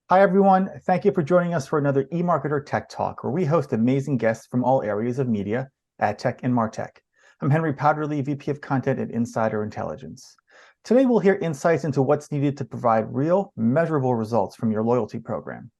Hi, everyone. Thank you for joining us for another eMarketer Tech Talk, where we host amazing guests from all areas of media, ad tech, and martech. I'm Henry Powderly, VP of Content at Insider Intelligence. Today, we'll hear insights into what's needed to provide real, measurable results from your loyalty program.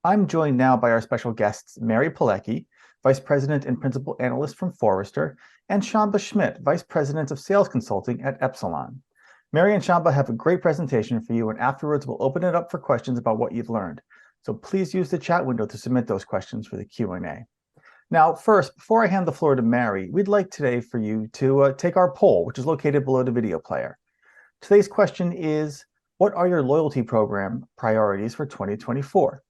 I'm joined now by our special guests, Mary Pilecki, Vice President and Principal Analyst from Forrester, and Shamba Schmidt, Vice President of Sales Consulting at Epsilon. Mary and Shamba have a great presentation for you, and afterwards we'll open it up for questions about what you've learned. So please use the chat window to submit those questions for the Q&A. Now, first, before I hand the floor to Mary, we'd like today for you to take our poll, which is located below the video player. Today's question is, what are your loyalty program priorities for 2024?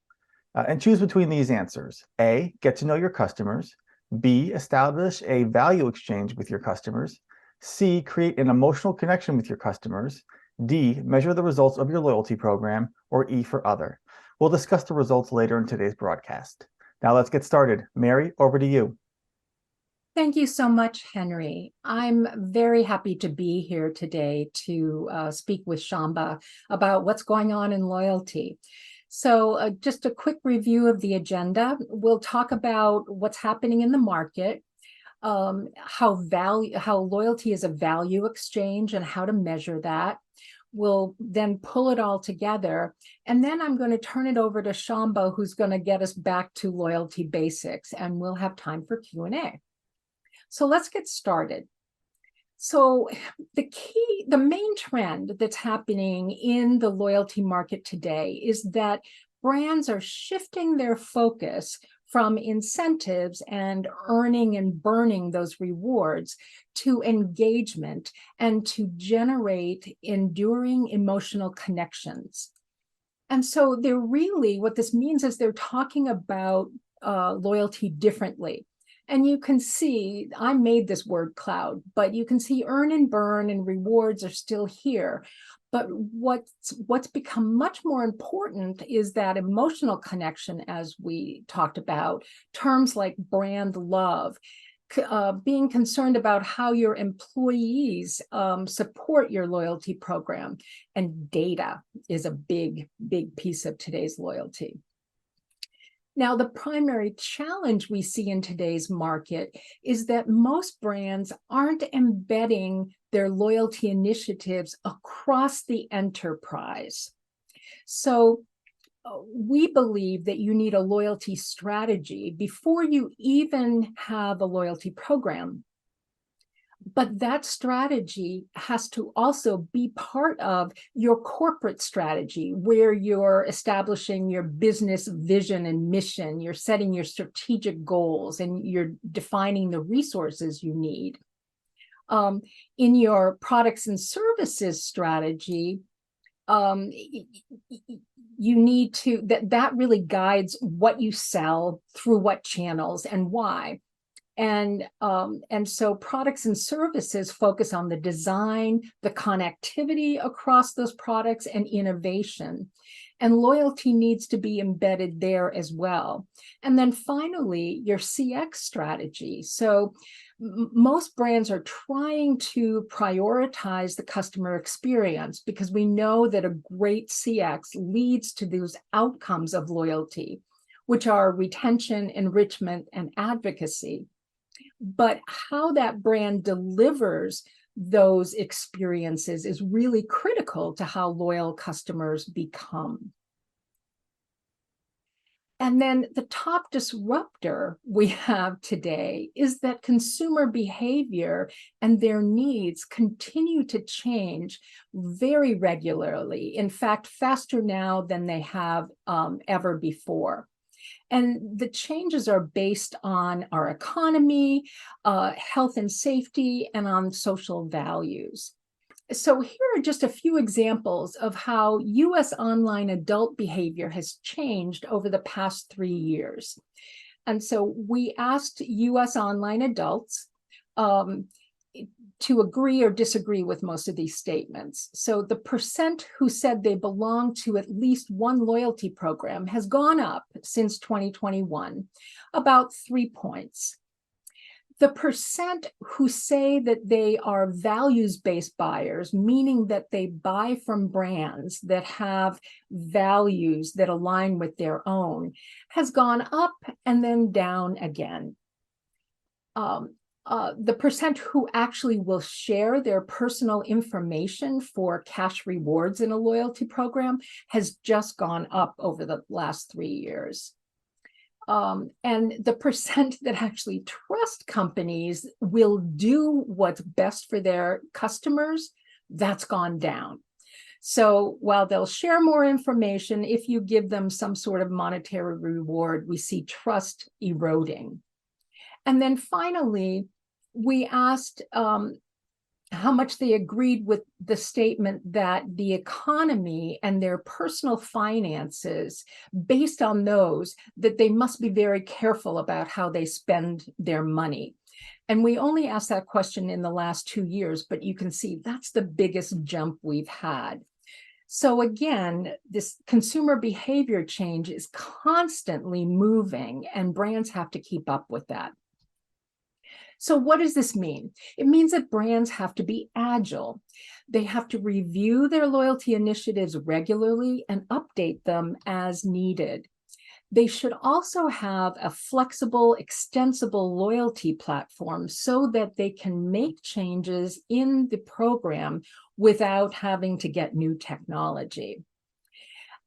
And choose between these answers. A, get to know your customers. B, establish a value exchange with your customers. C, create an emotional connection with your customers. D, measure the results of your loyalty program. Or E for other. We'll discuss the results later in today's broadcast. Now let's get started. Mary, over to you. Thank you so much, Henry. I'm very happy to be here today to speak with Shamba about what's going on in loyalty. So just a quick review of the agenda. We'll talk about what's happening in the market, how loyalty is a value exchange and how to measure that. We'll then pull it all together. And then I'm going to turn it over to Shamba, who's going to get us back to loyalty basics, and we'll have time for Q&A. So let's get started. So the main trend that's happening in the loyalty market today is that brands are shifting their focus from incentives and earning and burning those rewards to engagement and to generate enduring emotional connections. And so what this means is they're talking about loyalty differently. And you can see, I made this word cloud, but you can see earn and burn and rewards are still here. But what's become much more important is that emotional connection, as we talked about, terms like brand love, being concerned about how your employees support your loyalty program. And data is a big, big piece of today's loyalty. Now, the primary challenge we see in today's market is that most brands aren't embedding their loyalty initiatives across the enterprise. So we believe that you need a loyalty strategy before you even have a loyalty program. But that strategy has to also be part of your corporate strategy, where you're establishing your business vision and mission, you're setting your strategic goals, and you're defining the resources you need. In your products and services strategy, you need to, that really guides what you sell through what channels and why. And so products and services focus on the design, the connectivity across those products, and innovation. And loyalty needs to be embedded there as well. And then finally, your CX strategy. So most brands are trying to prioritize the customer experience because we know that a great CX leads to those outcomes of loyalty, which are retention, enrichment, and advocacy. But how that brand delivers those experiences is really critical to how loyal customers become. And then the top disruptor we have today is that consumer behavior and their needs continue to change very regularly. In fact, faster now than they have ever before. And the changes are based on our economy, health and safety, and on social values. So here are just a few examples of how U.S. online adult behavior has changed over the past 3 years. And so we asked U.S. online adults to agree or disagree with most of these statements. So the percent who said they belong to at least one loyalty program has gone up since 2021, about 3 points. The percent who say that they are values-based buyers, meaning that they buy from brands that have values that align with their own, has gone up and then down again. The percent who actually will share their personal information for cash rewards in a loyalty program has just gone up over the last 3 years. And the percent that actually trust companies will do what's best for their customers, that's gone down. So while they'll share more information, if you give them some sort of monetary reward, we see trust eroding. And then finally, we asked how much they agreed with the statement that the economy and their personal finances, based on those, that they must be very careful about how they spend their money. And we only asked that question in the last 2 years, but you can see that's the biggest jump we've had. So again, this consumer behavior change is constantly moving, and brands have to keep up with that. So what does this mean? It means that brands have to be agile. They have to review their loyalty initiatives regularly and update them as needed. They should also have a flexible, extensible loyalty platform so that they can make changes in the program without having to get new technology.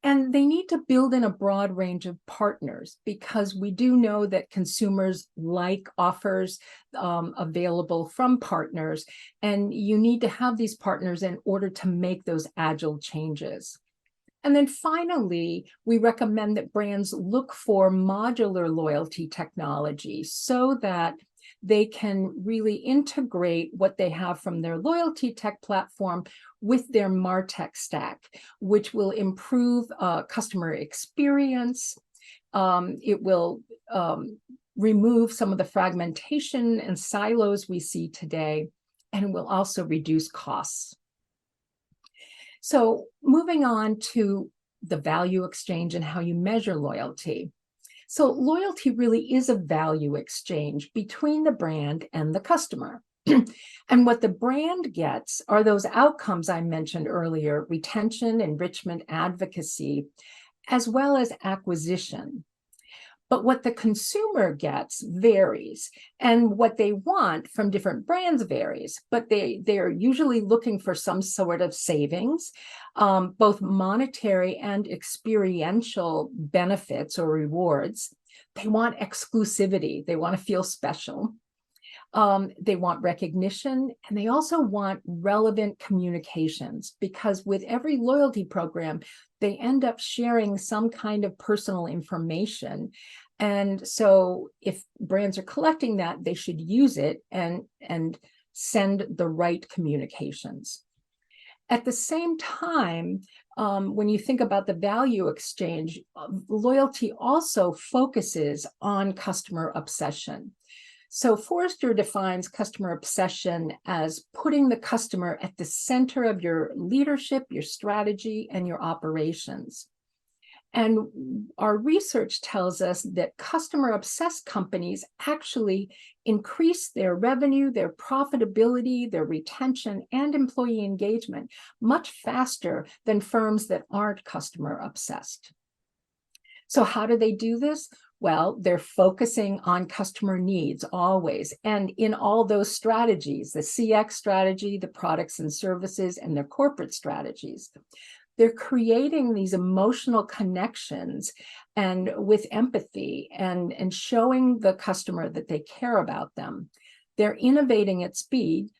And they need to build in a broad range of partners, because we do know that consumers like offers available from partners, and you need to have these partners in order to make those agile changes. And then finally, we recommend that brands look for modular loyalty technology so that they can really integrate what they have from their loyalty tech platform with their MarTech stack, which will improve customer experience. It will remove some of the fragmentation and silos we see today, and will also reduce costs. So moving on to the value exchange and how you measure loyalty. So loyalty really is a value exchange between the brand and the customer. And what the brand gets are those outcomes I mentioned earlier: retention, enrichment, advocacy, as well as acquisition. But what the consumer gets varies, and what they want from different brands varies, but they're usually looking for some sort of savings, both monetary and experiential benefits or rewards. They want exclusivity. They want to feel special. They want recognition, and they also want relevant communications, because with every loyalty program, they end up sharing some kind of personal information. And so if brands are collecting that, they should use it and send the right communications. At the same time, when you think about the value exchange, loyalty also focuses on customer obsession. So Forrester defines customer obsession as putting the customer at the center of your leadership, your strategy, and your operations. And our research tells us that customer-obsessed companies actually increase their revenue, their profitability, their retention, and employee engagement much faster than firms that aren't customer-obsessed. So how do they do this? Well, they're focusing on customer needs always, and in all those strategies, the CX strategy, the products and services, and their corporate strategies. They're creating these emotional connections and with empathy and showing the customer that they care about them. They're innovating at speed.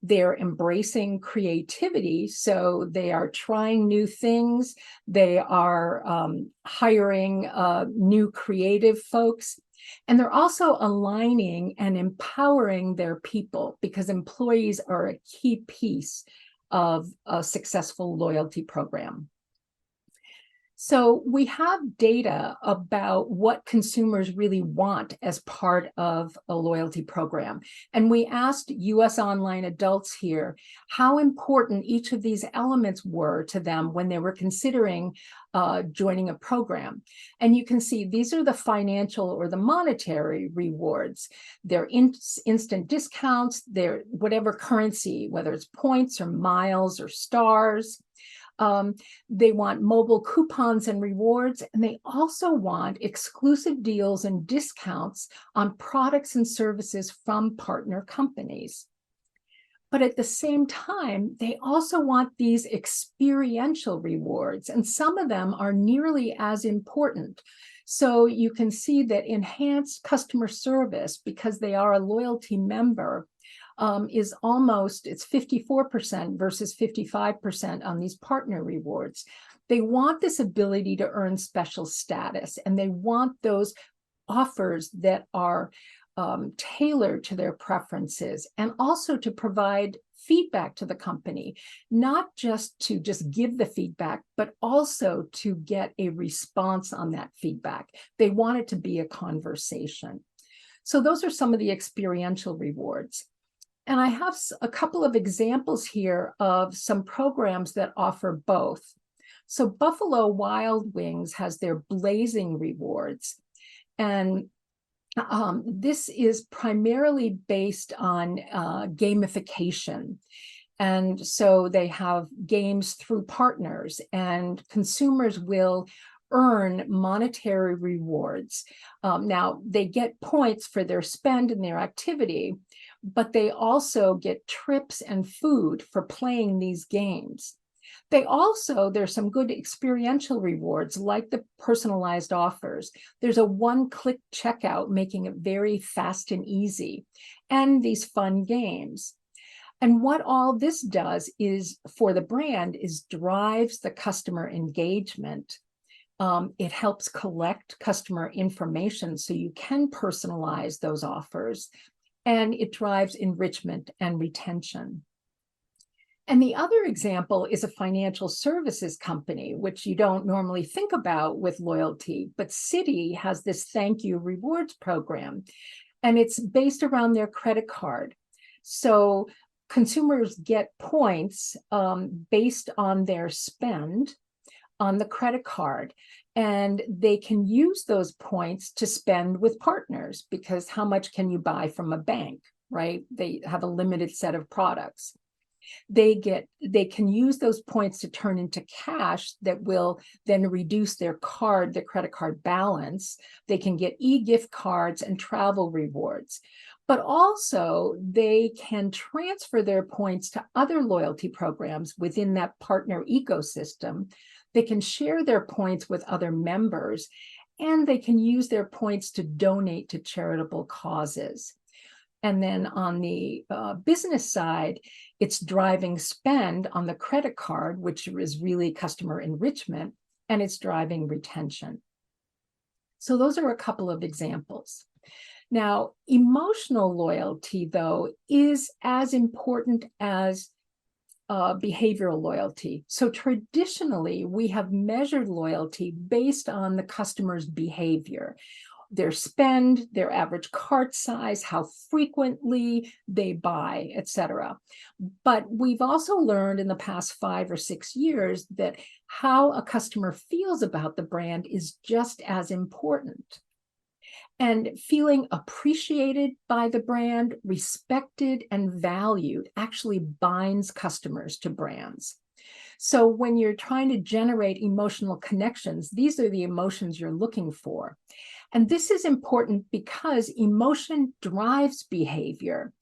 They're embracing creativity, so they are trying new things. They are hiring new creative folks. And they're also aligning and empowering their people, because employees are a key piece of a successful loyalty program. So we have data about what consumers really want as part of a loyalty program. And we asked US online adults here how important each of these elements were to them when they were considering joining a program. And you can see these are the financial or the monetary rewards. They're instant discounts, they're whatever currency, whether it's points or miles or stars. They want mobile coupons and rewards, and they also want exclusive deals and discounts on products and services from partner companies. But at the same time, they also want these experiential rewards, and some of them are nearly as important. So you can see that enhanced customer service, because they are a loyalty member, is almost, it's 54% versus 55% on these partner rewards. They want this ability to earn special status, and they want those offers that are tailored to their preferences, and also to provide feedback to the company, not just to give the feedback, but also to get a response on that feedback. They want it to be a conversation. So those are some of the experiential rewards. And I have a couple of examples here of some programs that offer both. So Buffalo Wild Wings has their Blazing Rewards. And this is primarily based on gamification. And so they have games through partners, and consumers will earn monetary rewards. Now, they get points for their spend and their activity, but they also get trips and food for playing these games. There's some good experiential rewards, like the personalized offers. There's a one-click checkout, making it very fast and easy, and these fun games. And what all this does is, for the brand, is drives the customer engagement. It helps collect customer information so you can personalize those offers, and it drives enrichment and retention. And the other example is a financial services company, which you don't normally think about with loyalty, but Citi has this thank you rewards program, and it's based around their credit card. So consumers get points based on their spend on the credit card, and they can use those points to spend with partners, because how much can you buy from a bank, right? They have a limited set of products. They can use those points to turn into cash that will then reduce their credit card balance. They can get e-gift cards and travel rewards. But also they can transfer their points to other loyalty programs within that partner ecosystem. They can share their points with other members, and they can use their points to donate to charitable causes. And then on the business side, it's driving spend on the credit card, which is really customer enrichment, and it's driving retention. So those are a couple of examples. Now, emotional loyalty, though, is as important as behavioral loyalty. So traditionally, we have measured loyalty based on the customer's behavior, their spend, their average cart size, how frequently they buy, etc. But we've also learned in the past 5 or 6 years that how a customer feels about the brand is just as important. And feeling appreciated by the brand, respected and valued, actually binds customers to brands. So when you're trying to generate emotional connections, these are the emotions you're looking for. And this is important because emotion drives behavior.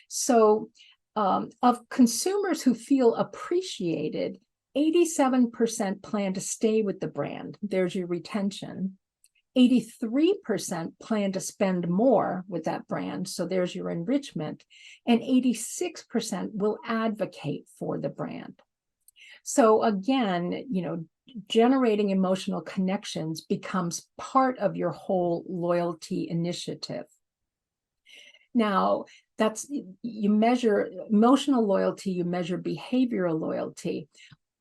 So of consumers who feel appreciated, 87% plan to stay with the brand. There's your retention. 83% plan to spend more with that brand. So there's your enrichment. And 86% will advocate for the brand. So again, generating emotional connections becomes part of your whole loyalty initiative. Now, you measure emotional loyalty, you measure behavioral loyalty.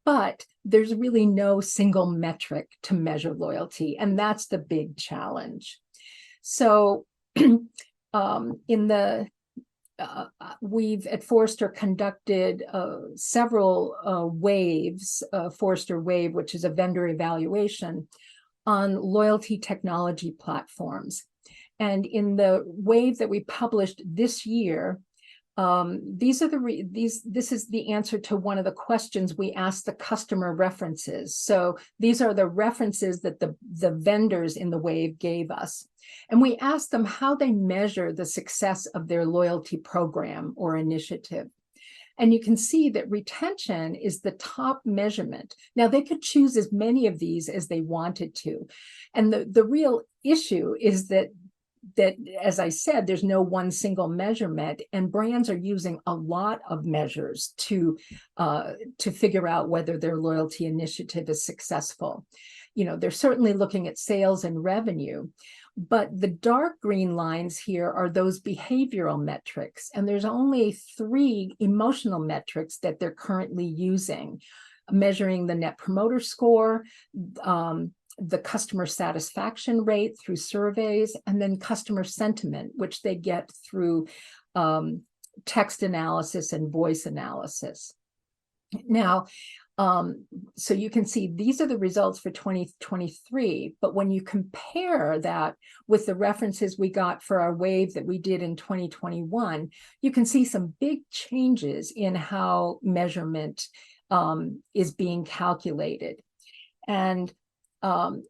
but there's really no single metric to measure loyalty, and that's the big challenge. So we've at Forrester conducted several waves, Forrester Wave, which is a vendor evaluation on loyalty technology platforms. And in the wave that we published this year, this is the answer to one of the questions we asked the customer references. So these are the references that the vendors in the wave gave us. And we asked them how they measure the success of their loyalty program or initiative. And you can see that retention is the top measurement. Now, they could choose as many of these as they wanted to. And the real issue is that, as I said, there's no one single measurement, and brands are using a lot of measures to figure out whether their loyalty initiative is successful. You know, they're certainly looking at sales and revenue, but the dark green lines here are those behavioral metrics, and there's only 3 emotional metrics that they're currently using, measuring the Net Promoter Score, the customer satisfaction rate through surveys, and then customer sentiment, which they get through text analysis and voice analysis. Now, so you can see these are the results for 2023, but when you compare that with the references we got for our wave that we did in 2021, you can see some big changes in how measurement is being calculated. And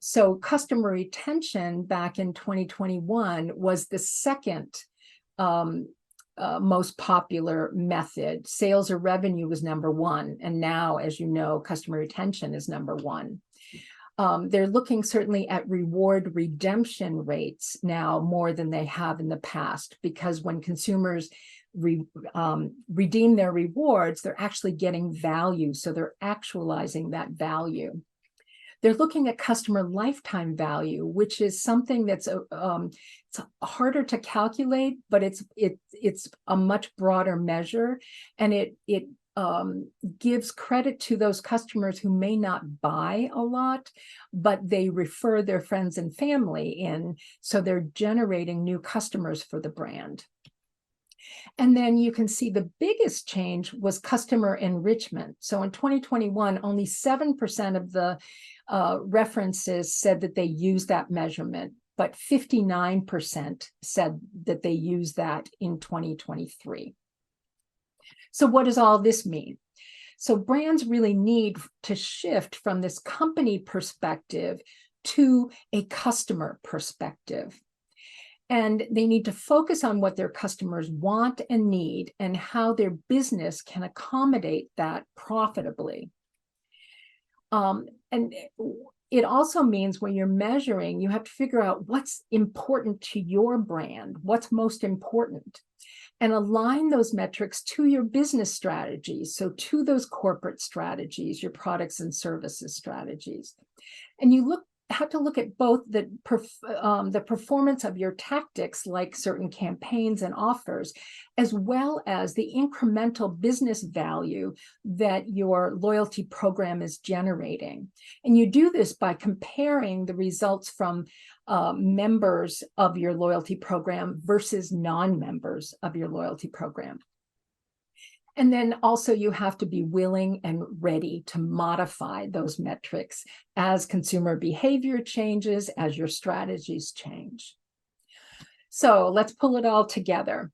so customer retention back in 2021 was the second most popular method. Sales or revenue was number 1. And now, as you know, customer retention is number 1. They're looking certainly at reward redemption rates now more than they have in the past, because when consumers redeem their rewards, they're actually getting value. So they're actualizing that value. They're looking at customer lifetime value, which is something that's it's harder to calculate, but it's a much broader measure, and it gives credit to those customers who may not buy a lot, but they refer their friends and family in, so they're generating new customers for the brand. And then you can see the biggest change was customer enrichment. So in 2021, only 7% of the references said that they use that measurement, but 59% said that they use that in 2023. So what does all this mean? So brands really need to shift from this company perspective to a customer perspective. And they need to focus on what their customers want and need and how their business can accommodate that profitably. And it also means when you're measuring, you have to figure out what's important to your brand, what's most important, and align those metrics to your business strategies. So to those corporate strategies, your products and services strategies. And you have to look at both the performance of your tactics, like certain campaigns and offers, as well as the incremental business value that your loyalty program is generating. And you do this by comparing the results from members of your loyalty program versus non-members of your loyalty program. And then also you have to be willing and ready to modify those metrics as consumer behavior changes, as your strategies change. So let's pull it all together.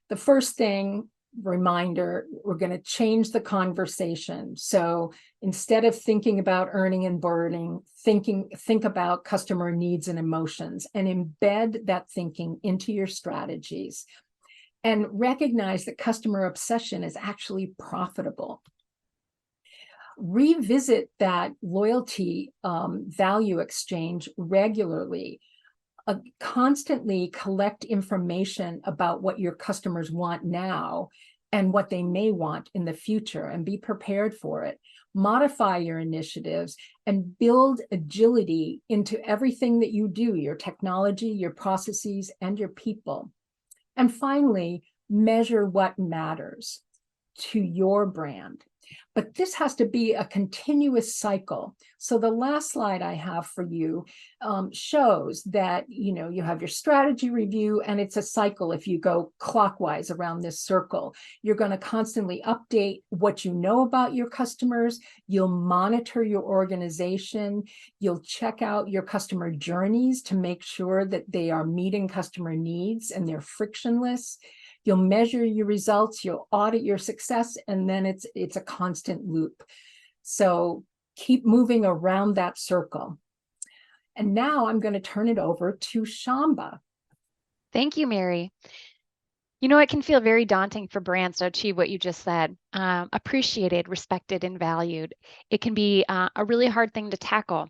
The first thing, reminder, we're going to change the conversation. So instead of thinking about earning and burning, think about customer needs and emotions, and embed that thinking into your strategies. And recognize that customer obsession is actually profitable. Revisit that loyalty value exchange regularly. Constantly collect information about what your customers want now and what they may want in the future, and be prepared for it. Modify your initiatives and build agility into everything that you do, your technology, your processes, and your people. And finally, measure what matters to your brand. But this has to be a continuous cycle. So the last slide I have for you shows that, you have your strategy review, and it's a cycle. If you go clockwise around this circle, you're going to constantly update what you know about your customers. You'll monitor your organization. You'll check out your customer journeys to make sure that they are meeting customer needs and they're frictionless. You'll measure your results, you'll audit your success, and then it's a constant loop. So keep moving around that circle. And now I'm going to turn it over to Shamba. Thank you, Mary. It can feel very daunting for brands to achieve what you just said, appreciated, respected, and valued. It can be a really hard thing to tackle.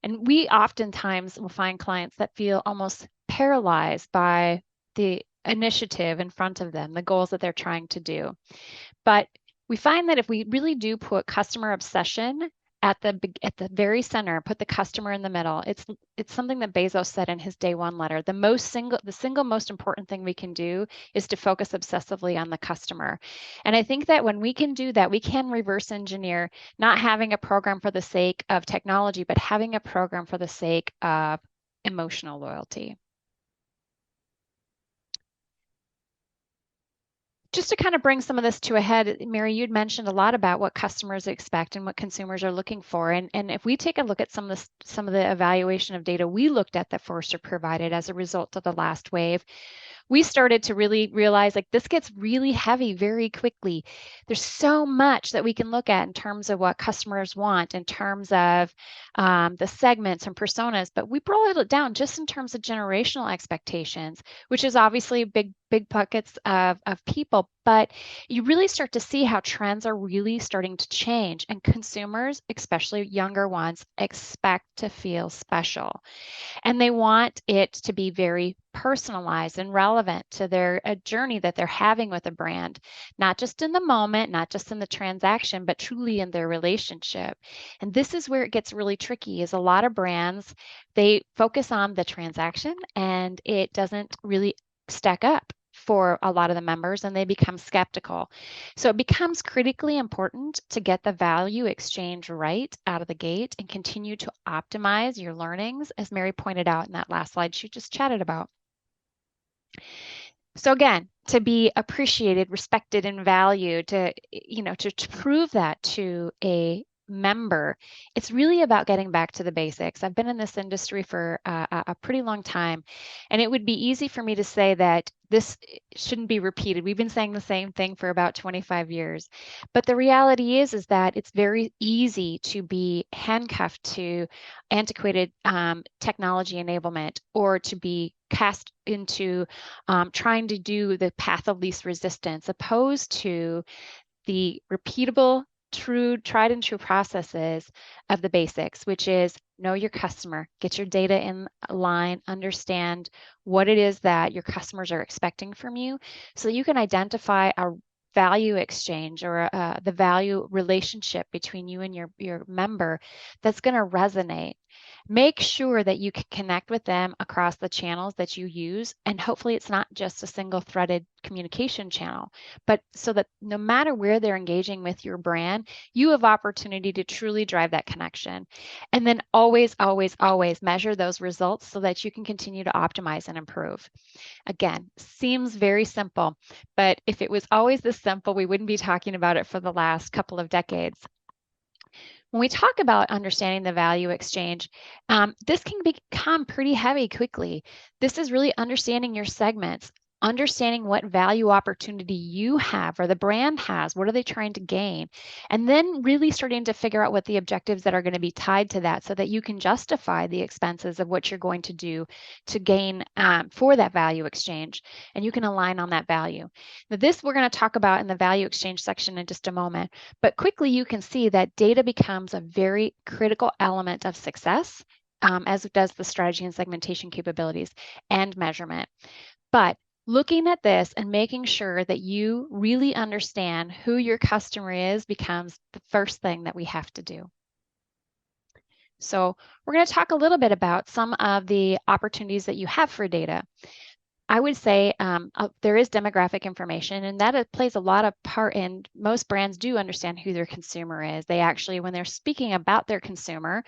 And we oftentimes will find clients that feel almost paralyzed by the initiative in front of them, the goals that they're trying to do. But we find that if we really do put customer obsession at the very center, put the customer in the middle, it's something that Bezos said in his day one letter. The single most important thing we can do is to focus obsessively on the customer. And I think that when we can do that, we can reverse engineer not having a program for the sake of technology, but having a program for the sake of emotional loyalty. Just to kind of bring some of this to a head, Mary, you'd mentioned a lot about what customers expect and what consumers are looking for. And if we take a look at some of the evaluation of data we looked at that Forrester provided as a result of the last wave, we started to really realize this gets really heavy very quickly. There's so much that we can look at in terms of what customers want, in terms of the segments and personas, but we boiled it down just in terms of generational expectations, which is obviously big buckets of people, but you really start to see how trends are really starting to change, and consumers, especially younger ones, expect to feel special. And they want it to be very personalized and relevant to their journey that they're having with a brand, not just in the moment, not just in the transaction, but truly in their relationship. And this is where it gets really tricky, is a lot of brands, they focus on the transaction and it doesn't really stack up for a lot of the members, and they become skeptical. So it becomes critically important to get the value exchange right out of the gate and continue to optimize your learnings, as Mary pointed out in that last slide she just chatted about. So again, to be appreciated, respected, and valued, to prove that to a member, it's really about getting back to the basics. I've been in this industry for a pretty long time, and it would be easy for me to say that this shouldn't be repeated. We've been saying the same thing for about 25 years. But the reality is that it's very easy to be handcuffed to antiquated technology enablement, or to be cast into trying to do the path of least resistance, opposed to the repeatable, tried and true processes of the basics, which is know your customer, get your data in line, understand what it is that your customers are expecting from you, so you can identify a value exchange or the value relationship between you and your member that's going to resonate. Make sure that you can connect with them across the channels that you use, and hopefully it's not just a single threaded communication channel, but so that no matter where they're engaging with your brand, you have opportunity to truly drive that connection. And then always, always, always measure those results so that you can continue to optimize and improve. Again, seems very simple, but if it was always this simple, we wouldn't be talking about it for the last couple of decades. When we talk about understanding the value exchange, this can become pretty heavy quickly. This is really understanding your segments, understanding what value opportunity you have or the brand has, what are they trying to gain, and then really starting to figure out what the objectives that are going to be tied to that, so that you can justify the expenses of what you're going to do to gain for that value exchange, and you can align on that value. Now, this we're going to talk about in the value exchange section in just a moment, but quickly you can see that data becomes a very critical element of success, as does the strategy and segmentation capabilities and measurement. But looking at this and making sure that you really understand who your customer is becomes the first thing that we have to do. So we're going to talk a little bit about some of the opportunities that you have for data. I would say there is demographic information, and that plays a lot of part in most brands do understand who their consumer is. They actually, when they're speaking about their consumer,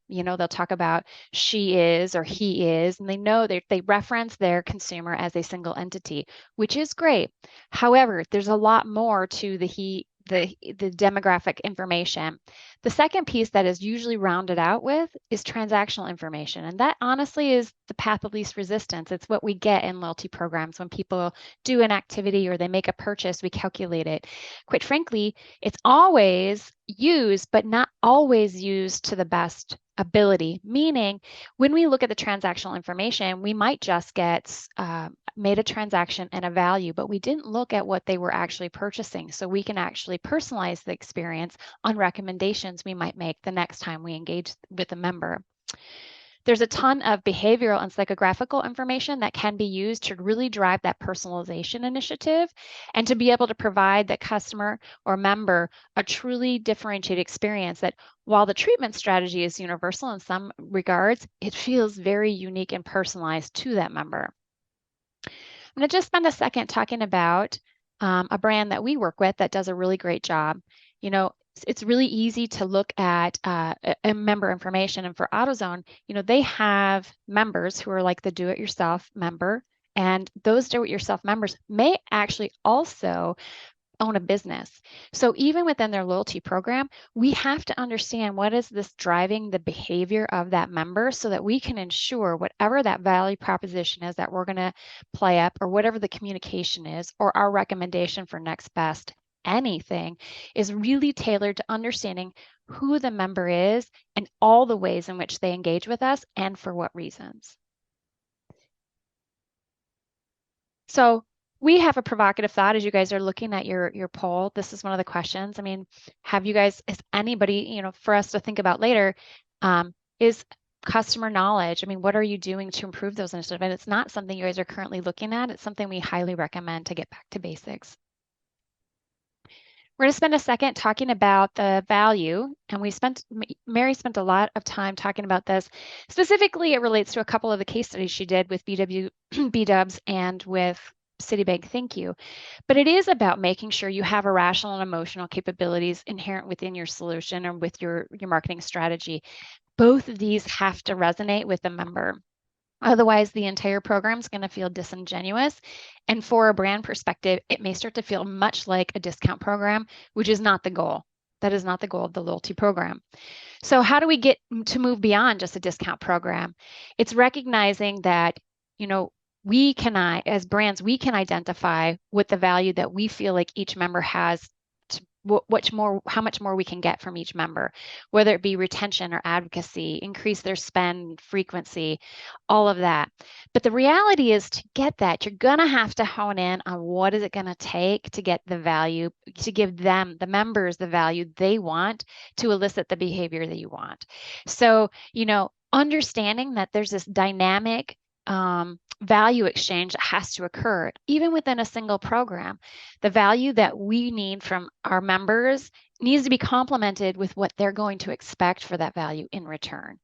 they'll talk about she is or he is, and they know they reference their consumer as a single entity, which is great. However, there's a lot more to the demographic information. The second piece that is usually rounded out with is transactional information. And that honestly is the path of least resistance. It's what we get in loyalty programs. When people do an activity or they make a purchase, we calculate it. Quite frankly, it's always used, but not always used to the best ability. Meaning, when we look at the transactional information, we might just get made a transaction and a value, but we didn't look at what they were actually purchasing. So we can actually personalize the experience on recommendations we might make the next time we engage with a member. There's a ton of behavioral and psychographical information that can be used to really drive that personalization initiative and to be able to provide the customer or member a truly differentiated experience that while the treatment strategy is universal in some regards, it feels very unique and personalized to that member. I'm going to just spend a second talking about a brand that we work with that does a really great job. It's really easy to look at member information. And for AutoZone, they have members who are like the do-it-yourself member. And those do-it-yourself members may actually also own a business. So even within their loyalty program, we have to understand what is this driving the behavior of that member so that we can ensure whatever that value proposition is that we're going to play up, or whatever the communication is, or our recommendation for next best anything is really tailored to understanding who the member is and all the ways in which they engage with us and for what reasons. So we have a provocative thought as you guys are looking at your poll. This is one of the questions. I mean, is anybody, for us to think about later, is customer knowledge. I mean, what are you doing to improve those initiatives? And it's not something you guys are currently looking at. It's something we highly recommend to get back to basics. We're going to spend a second talking about the value, and Mary spent a lot of time talking about this. Specifically, it relates to a couple of the case studies she did with B-Dubs and with Citibank Thank You. But it is about making sure you have a rational and emotional capabilities inherent within your solution or with your marketing strategy. Both of these have to resonate with the member. Otherwise, the entire program is going to feel disingenuous. And for a brand perspective, it may start to feel much like a discount program, which is not the goal. That is not the goal of the loyalty program. So how do we get to move beyond just a discount program? It's recognizing that, as brands, we can identify what the value that we feel like each member has, how much more we can get from each member, whether it be retention or advocacy, increase their spend frequency, all of that. But the reality is, to get that, you're going to have to hone in on what is it going to take to get the value, to give them, the members, the value they want to elicit the behavior that you want. So, understanding that there's this dynamic value exchange that has to occur even within a single program. The value that we need from our members needs to be complemented with what they're going to expect for that value in return.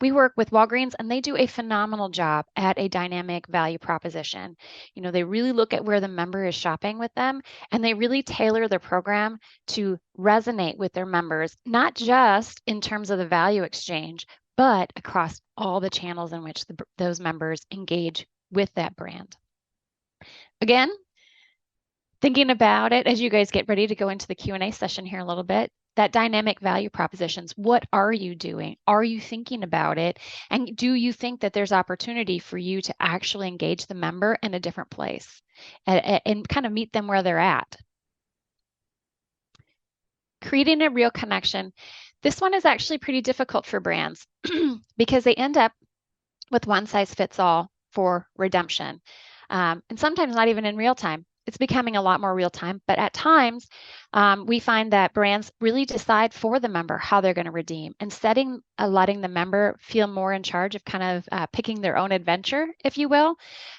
We work with Walgreens, and they do a phenomenal job at a dynamic value proposition. They really look at where the member is shopping with them, and they really tailor their program to resonate with their members, not just in terms of the value exchange, but across all the channels in which those members engage with that brand. Again, thinking about it as you guys get ready to go into the Q&A session here a little bit, that dynamic value propositions, what are you doing? Are you thinking about it? And do you think that there's opportunity for you to actually engage the member in a different place and kind of meet them where they're at? Creating a real connection. This one is actually pretty difficult for brands because they end up with one size fits all for redemption. And sometimes not even in real time. it's becoming a lot more real time, but at times we find that brands really decide for the member how they're going to redeem, and letting the member feel more in charge of kind of picking their own adventure, if you will,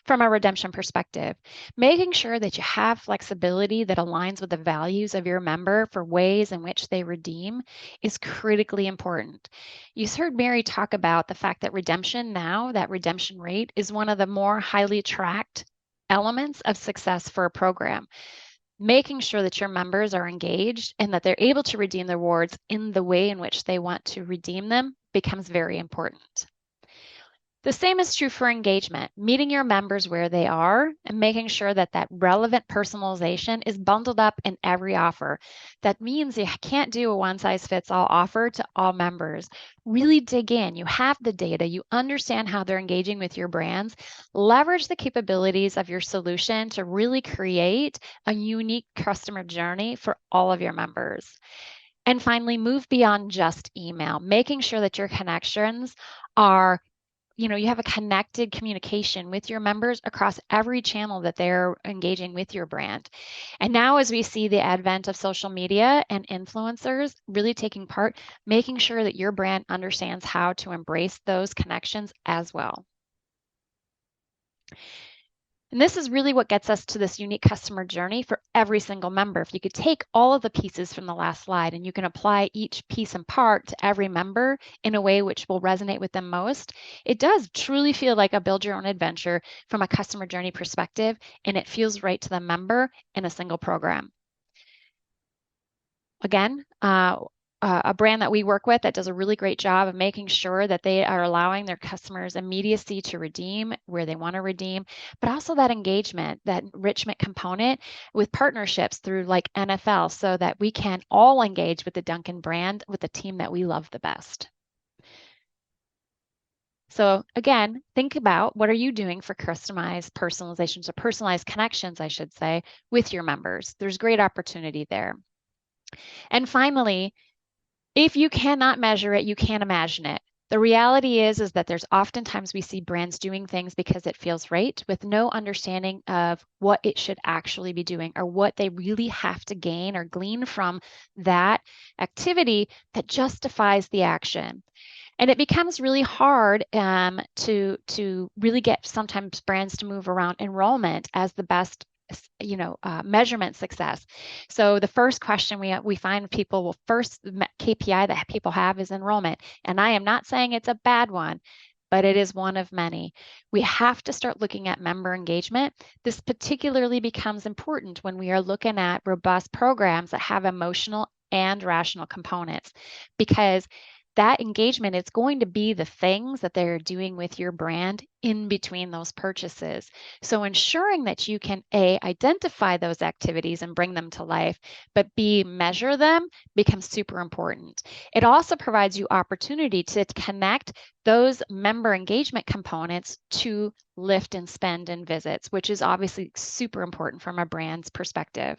from a redemption perspective. Making sure that you have flexibility that aligns with the values of your member for ways in which they redeem is critically important. You heard Mary talk about the fact that redemption now, that redemption rate, is one of the more highly tracked elements of success for a program. Making sure that your members are engaged and that they're able to redeem the rewards in the way in which they want to redeem them becomes very important. The same is true for engagement, meeting your members where they are and making sure that that relevant personalization is bundled up in every offer. That means you can't do a one-size-fits-all offer to all members. Really dig in. You have the data. You understand how they're engaging with your brands. Leverage the capabilities of your solution to really create a unique customer journey for all of your members. And finally, move beyond just email, making sure that your connections are you have a connected communication with your members across every channel that they're engaging with your brand. And now, as we see the advent of social media and influencers really taking part, making sure that your brand understands how to embrace those connections as well. And this is really what gets us to this unique customer journey for every single member. If you could take all of the pieces from the last slide and you can apply each piece and part to every member in a way which will resonate with them most, it does truly feel like a build your own adventure from a customer journey perspective, and it feels right to the member in a single program. Again, a brand that we work with that does a really great job of making sure that they are allowing their customers immediacy to redeem where they want to redeem, but also that engagement, that enrichment component with partnerships through like NFL, so that we can all engage with the Dunkin' brand with the team that we love the best. So again, think about what are you doing for customized personalizations or personalized connections, I should say, with your members. There's great opportunity there. And finally, if you cannot measure it, you can't imagine it. The reality is that there's oftentimes we see brands doing things because it feels right with no understanding of what it should actually be doing or what they really have to gain or glean from that activity that justifies the action. And it becomes really hard to really get sometimes brands to move around enrollment as the best measurement success. So the first question we find people will first KPI that people have is enrollment. And I am not saying it's a bad one, but it is one of many. We have to start looking at member engagement. This particularly becomes important when we are looking at robust programs that have emotional and rational components, because that engagement is going to be the things that they're doing with your brand in between those purchases. So ensuring that you can A, identify those activities and bring them to life, but B, measure them becomes super important. It also provides you opportunity to connect those member engagement components to lift and spend and visits, which is obviously super important from a brand's perspective.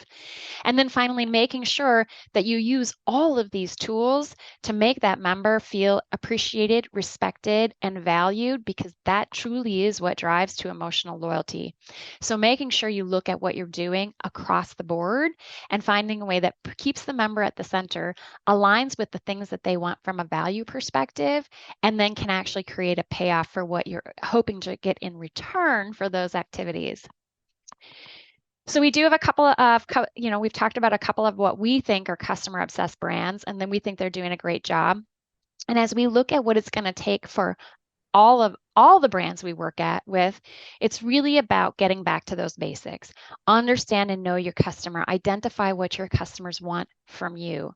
And then finally, making sure that you use all of these tools to make that member feel appreciated, respected, and valued, because that truly is what drives to emotional loyalty. So making sure you look at what you're doing across the board and finding a way that keeps the member at the center, aligns with the things that they want from a value perspective, and then can actually create a payoff for what you're hoping to get in return for those activities. So we do have a couple of, we've talked about a couple of what we think are customer obsessed brands, and then we think they're doing a great job. And as we look at what it's going to take for all the brands we work with, it's really about getting back to those basics. Understand and know your customer. Identify what your customers want from you.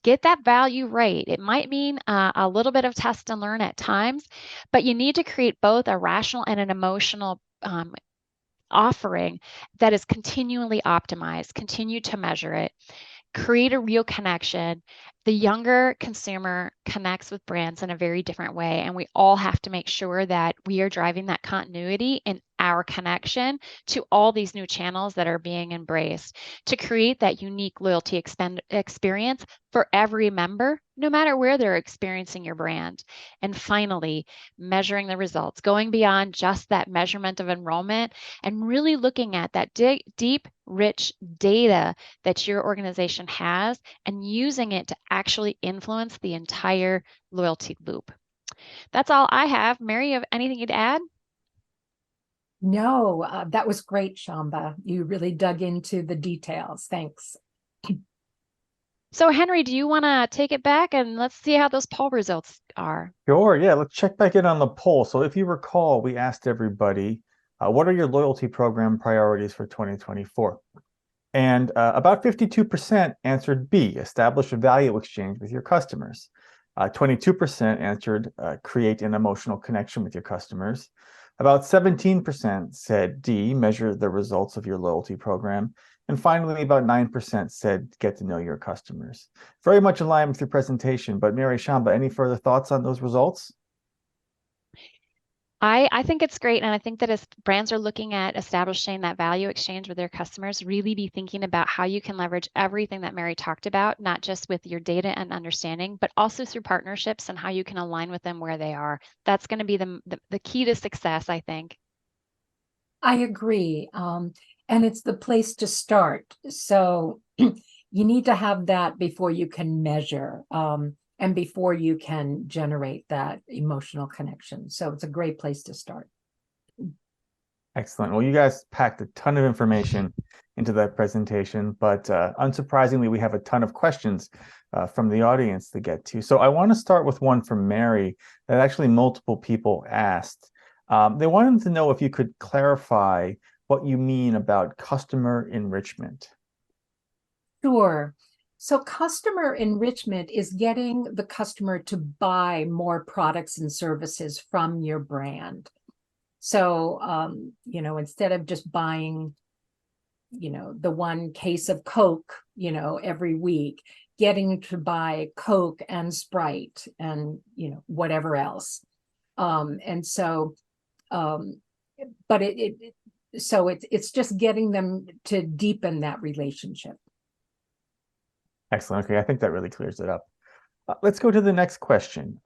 Get that value right. It might mean a little bit of test and learn at times, but you need to create both a rational and an emotional offering that is continually optimized. Continue to measure it. Create a real connection. The younger consumer connects with brands in a very different way, and we all have to make sure that we are driving that continuity in our connection to all these new channels that are being embraced to create that unique loyalty experience for every member, no matter where they're experiencing your brand. And finally, measuring the results, going beyond just that measurement of enrollment and really looking at that deep, rich data that your organization has and using it to actually influence the entire loyalty loop. That's all I have. Mary, you have anything you'd add? No, that was great, Shamba. You really dug into the details. Thanks. So Henry, do you want to take it back and let's see how those poll results are? Sure, yeah, let's check back in on the poll. So if you recall, we asked everybody, what are your loyalty program priorities for 2024? And about 52% answered B, establish a value exchange with your customers. 22% answered create an emotional connection with your customers. About 17% said D, measure the results of your loyalty program. And finally, about 9% said get to know your customers. Very much in line with your presentation, but Mary, Shamba, any further thoughts on those results? I think it's great. And I think that as brands are looking at establishing that value exchange with their customers, really be thinking about how you can leverage everything that Mary talked about, not just with your data and understanding, but also through partnerships and how you can align with them where they are. That's going to be the key to success, I think. I agree. And it's the place to start. So you need to have that before you can measure. And before you can generate that emotional connection. So it's a great place to start. Excellent. Well, you guys packed a ton of information into that presentation, but unsurprisingly, we have a ton of questions from the audience to get to. So I want to start with one from Mary that actually multiple people asked. They wanted to know if you could clarify what you mean about customer enrichment. Sure. So customer enrichment is getting the customer to buy more products and services from your brand. So, instead of just buying, the one case of Coke, every week, getting to buy Coke and Sprite and, whatever else. But it's just getting them to deepen that relationship. Excellent. Okay, I think that really clears it up. Let's go to the next question.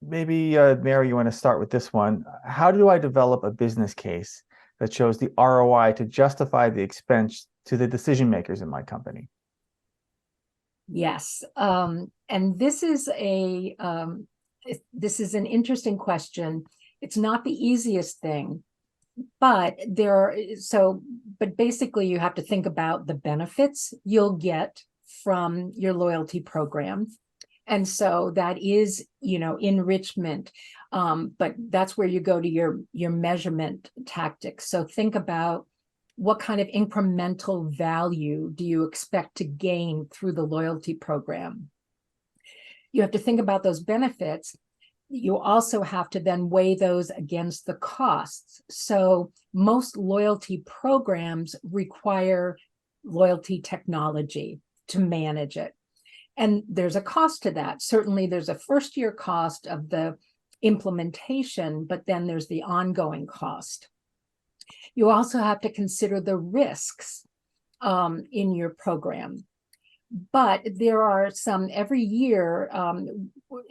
Maybe, Mary, you want to start with this one. How do I develop a business case that shows the ROI to justify the expense to the decision makers in my company? Yes. And this is an interesting question. It's not the easiest thing, but basically you have to think about the benefits you'll get from your loyalty program. And so that is, enrichment. But that's where you go to your measurement tactics. So think about what kind of incremental value do you expect to gain through the loyalty program? You have to think about those benefits. You also have to then weigh those against the costs. So most loyalty programs require loyalty technology to manage it. And there's a cost to that. Certainly there's a first year cost of the implementation, but then there's the ongoing cost. You also have to consider the risks in your program. But there are some every year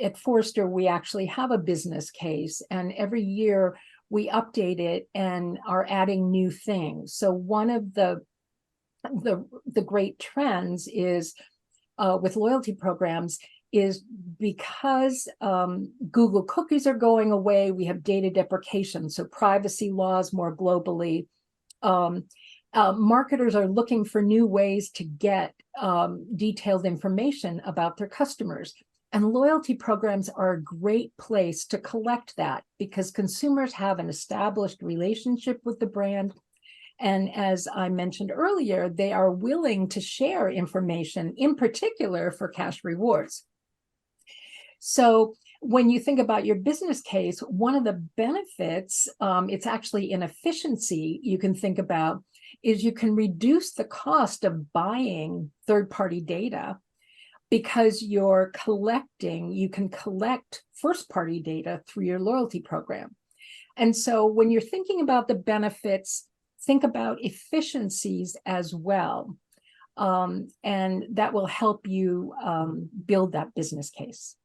at Forrester, we actually have a business case, and every year we update it and are adding new things. So one of the great trends is with loyalty programs is because Google cookies are going away, we have data deprecation, so privacy laws more globally. Marketers are looking for new ways to get detailed information about their customers. And loyalty programs are a great place to collect that because consumers have an established relationship with the brand. And as I mentioned earlier, they are willing to share information, in particular for cash rewards. So when you think about your business case, one of the benefits, it's actually an efficiency you can think about, is you can reduce the cost of buying third-party data because you can collect first-party data through your loyalty program. And so when you're thinking about the benefits, think about efficiencies as well. And that will help you build that business case.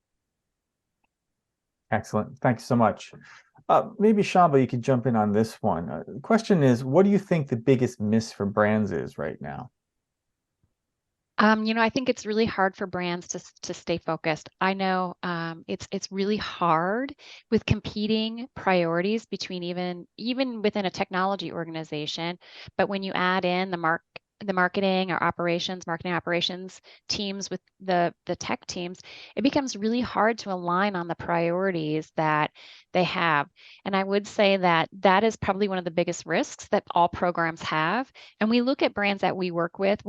Excellent. Thanks so much. Maybe Shamba, you could jump in on this one. The question is, what do you think the biggest miss for brands is right now? I think it's really hard for brands to stay focused. I know it's really hard with competing priorities between even within a technology organization. But when you add in the marketing operations teams with the tech teams, it becomes really hard to align on the priorities that they have. And I would say that is probably one of the biggest risks that all programs have. And we look at brands that we work with,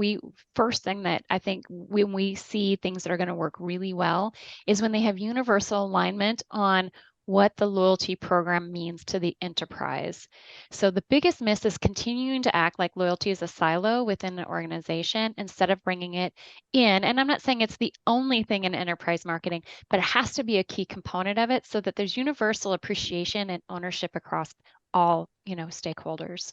first thing that I think when we see things that are going to work really well is when they have universal alignment on what the loyalty program means to the enterprise. So the biggest miss is continuing to act like loyalty is a silo within an organization instead of bringing it in. And I'm not saying it's the only thing in enterprise marketing, but it has to be a key component of it so that there's universal appreciation and ownership across all, stakeholders.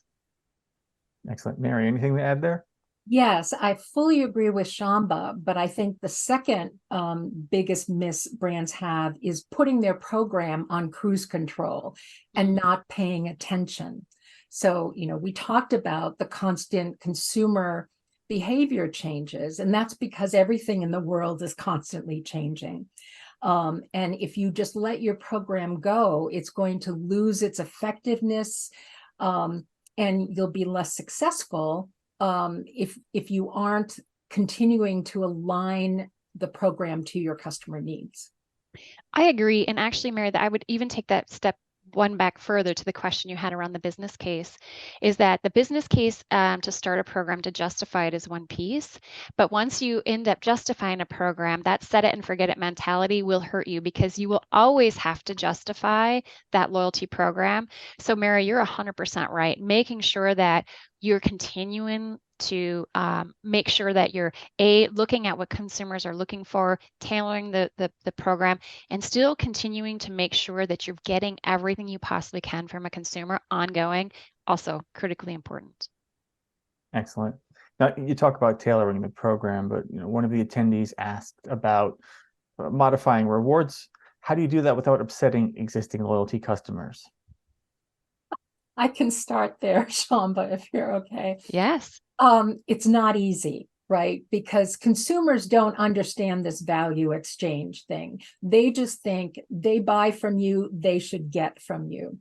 Excellent. Mary, anything to add there? Yes, I fully agree with Shamba, but I think the second biggest miss brands have is putting their program on cruise control and not paying attention. So, we talked about the constant consumer behavior changes, and that's because everything in the world is constantly changing. And if you just let your program go, it's going to lose its effectiveness, and you'll be less successful if you aren't continuing to align the program to your customer needs. I agree. And actually, Mary, that I would even take that step one back further to the question you had around the business case, is that the business case to start a program, to justify it, is one piece. But once you end up justifying a program, that set it and forget it mentality will hurt you because you will always have to justify that loyalty program. So Mary, you're 100% right. Making sure that you're continuing to make sure that you're looking at what consumers are looking for, tailoring the program, and still continuing to make sure that you're getting everything you possibly can from a consumer ongoing, also critically important. Excellent. Now, you talk about tailoring the program, but one of the attendees asked about modifying rewards. How do you do that without upsetting existing loyalty customers? I can start there, Shamba, if you're okay. Yes. It's not easy, right? Because consumers don't understand this value exchange thing. They just think they buy from you, they should get from you.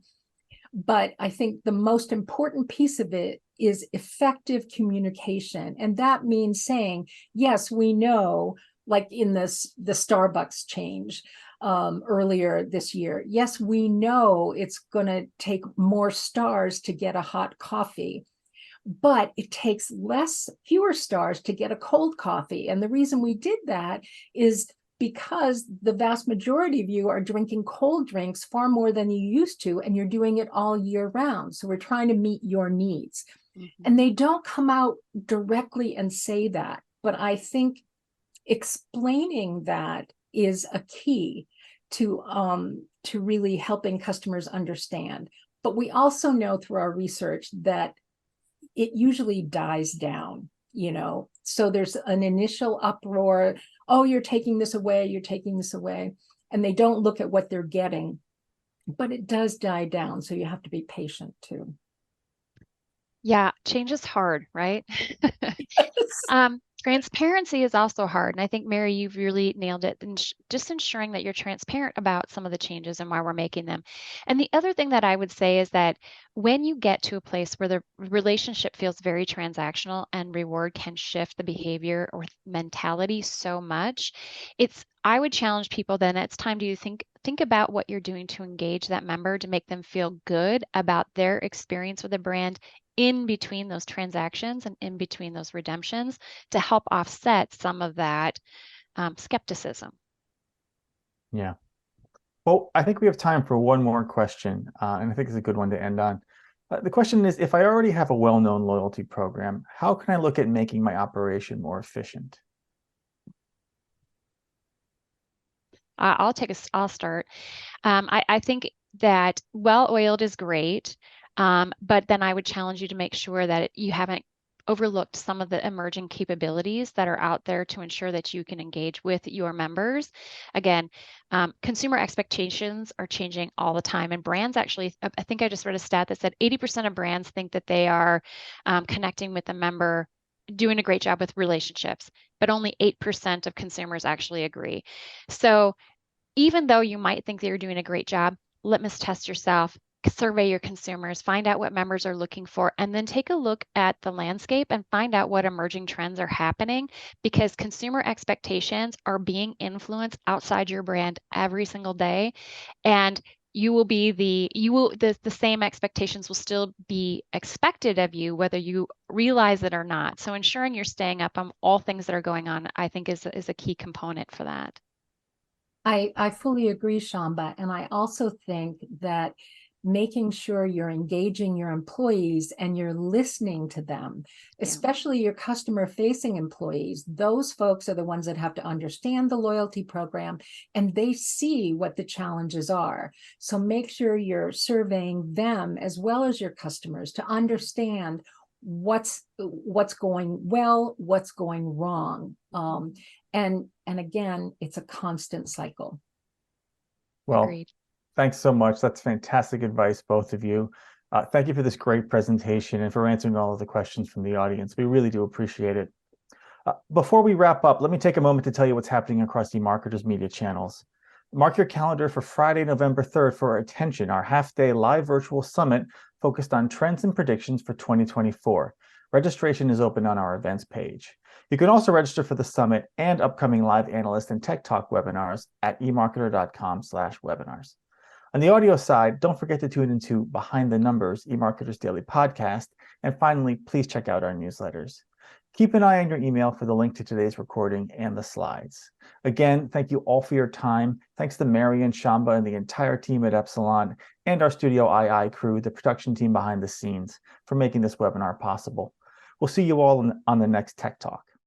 But I think the most important piece of it is effective communication. And that means saying, yes, we know, like in the Starbucks change earlier this year, yes, we know it's going to take more stars to get a hot coffee, but it takes fewer stars to get a cold coffee. And the reason we did that is because the vast majority of you are drinking cold drinks far more than you used to, and you're doing it all year round. So we're trying to meet your needs. Mm-hmm. And they don't come out directly and say that, but I think explaining that is a key to really helping customers understand. But we also know through our research that it usually dies down, so there's an initial uproar. Oh, you're taking this away, you're taking this away. And they don't look at what they're getting, but it does die down. So you have to be patient too. Yeah, change is hard, right? Transparency is also hard. And I think, Mary, you've really nailed it. And just ensuring that you're transparent about some of the changes and why we're making them. And the other thing that I would say is that when you get to a place where the relationship feels very transactional and reward can shift the behavior or mentality so much, I would challenge people then it's time to think about what you're doing to engage that member to make them feel good about their experience with the brand in between those transactions and in between those redemptions to help offset some of that skepticism. Yeah. Well, I think we have time for one more question, and I think it's a good one to end on. The question is, if I already have a well-known loyalty program, how can I look at making my operation more efficient? I'll start. I think that well-oiled is great, but then I would challenge you to make sure that you haven't overlooked some of the emerging capabilities that are out there to ensure that you can engage with your members. Again, consumer expectations are changing all the time, and brands actually, I think I just read a stat that said 80% of brands think that they are connecting with the member, doing a great job with relationships, but only 8% of consumers actually agree. So even though you might think that you're doing a great job, litmus test yourself, survey your consumers, find out what members are looking for, and then take a look at the landscape and find out what emerging trends are happening, because consumer expectations are being influenced outside your brand every single day. And the same expectations will still be expected of you, whether you realize it or not. So ensuring you're staying up on all things that are going on, I think is a key component for that. I fully agree, Shamba. And I also think that making sure you're engaging your employees and you're listening to them, especially your customer-facing employees. Those folks are the ones that have to understand the loyalty program, and they see what the challenges are. So make sure you're surveying them as well as your customers to understand what's going well, what's going wrong. And again, it's a constant cycle. Well, Agreed. thanks so much. That's fantastic advice, both of you. Thank you for this great presentation and for answering all of the questions from the audience. We really do appreciate it. Before we wrap up, let me take a moment to tell you what's happening across eMarketer's media channels. Mark your calendar for Friday, November 3rd for Attention, our half-day live virtual summit focused on trends and predictions for 2024. Registration is open on our events page. You can also register for the summit and upcoming live analyst and tech talk webinars at eMarketer.com/webinars. On the audio side, don't forget to tune into Behind the Numbers, eMarketer's daily podcast. And finally, please check out our newsletters. Keep an eye on your email for the link to today's recording and the slides. Again, thank you all for your time. Thanks to Mary and Shamba and the entire team at Epsilon and our Studio II crew, the production team behind the scenes, for making this webinar possible. We'll see you all on the next Tech Talk.